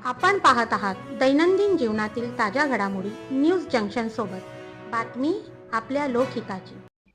आपण पाहत आहात दैनंदिन जीवनातील ताज्या घडामोडी न्यूज जंक्शन सोबत. बातमी आपल्या लोकहिताची.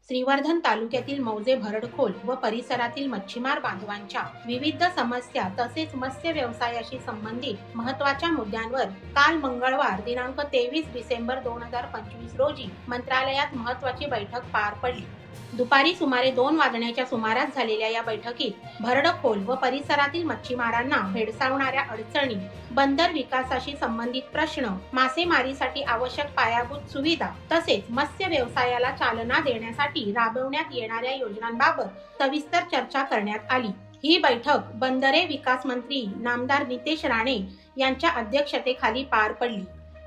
श्रीवर्धन तालुक्यातील मौजे भरडखोल व परिसरातील मच्छीमार बांधवांच्या विविध समस्या तसेच मत्स्य व्यवसायाशी संबंधित महत्त्वाच्या मुद्द्यांवर काल मंगळवार दिनांक 23 डिसेंबर 2025 रोजी मंत्रालयात महत्त्वाची बैठक पार पडली. दुपारी सुमारे 2 वाजण्याच्या सुमारास झालेल्या या बैठकीत भरडखोल व परिसरातील मच्छीमारांना भेडसावणाऱ्या अडचणी, बंदर विकासाशी संबंधित प्रश्न, मासेमारीसाठी आवश्यक पायाभूत सुविधा तसेच मत्स्य व्यवसायाला चालना देण्यासाठी राबवण्यात येणाऱ्या योजनांबाबत सविस्तर चर्चा करण्यात आली. ही बैठक बंदरे विकास मंत्री नामदार नितेश राणे यांच्या अध्यक्षतेखाली पार पडली.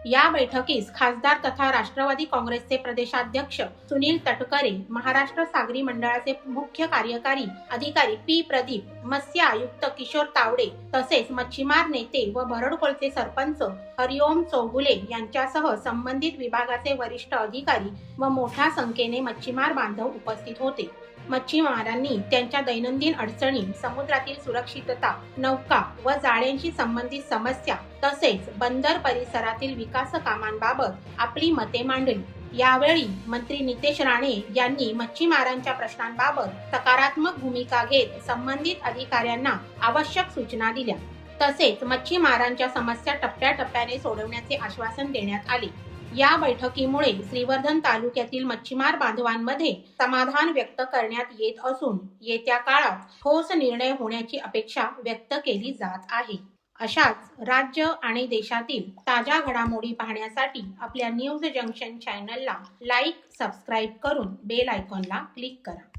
या बैठकीस खासदार तथा राष्ट्रवादी काँग्रेसचे प्रदेशाध्यक्ष सुनील तटकरे, महाराष्ट्र सागरी मंडळाचे मुख्य कार्यकारी अधिकारी पी प्रदीप, मत्स्य आयुक्त किशोर तावडे तसेच मच्छीमार नेते व भरडखोलचे सरपंच हरिओम चौगुले यांच्यासह संबंधित विभागाचे वरिष्ठ अधिकारी व मोठ्या संख्येने मच्छीमार बांधव उपस्थित होते. मच्छीमारांनी त्यांच्या दैनंदिन अडचणी, समुद्रातील सुरक्षितता, नौका व जाळ्यांशी संबंधित समस्या तसेच बंदर परिसरातील विकास कामांबाबत आपली मते मांडली. यावेळी मंत्री नितेश राणे यांनी मच्छीमारांच्या प्रश्नांबाबत सकारात्मक भूमिका घेत संबंधित अधिकाऱ्यांना आवश्यक सूचना दिल्या. तसेच मच्छीमारांच्या समस्या टप्प्याटप्प्याने सोडवण्याचे आश्वासन देण्यात आले. या बैठकीमुळे श्रीवर्धन तालुक्यातील मच्छीमार बांधवांमध्ये समाधान व्यक्त करण्यात येत असून येत्या काळात ठोस निर्णय होण्याची अपेक्षा व्यक्त केली जात आहे. अशाच राज्य आणि देशातील ताज्या घडामोडी पाहण्यासाठी आपल्या न्यूज जंक्शन चॅनलला लाईक, सबस्क्राईब करून बेल आयकॉनला क्लिक करा.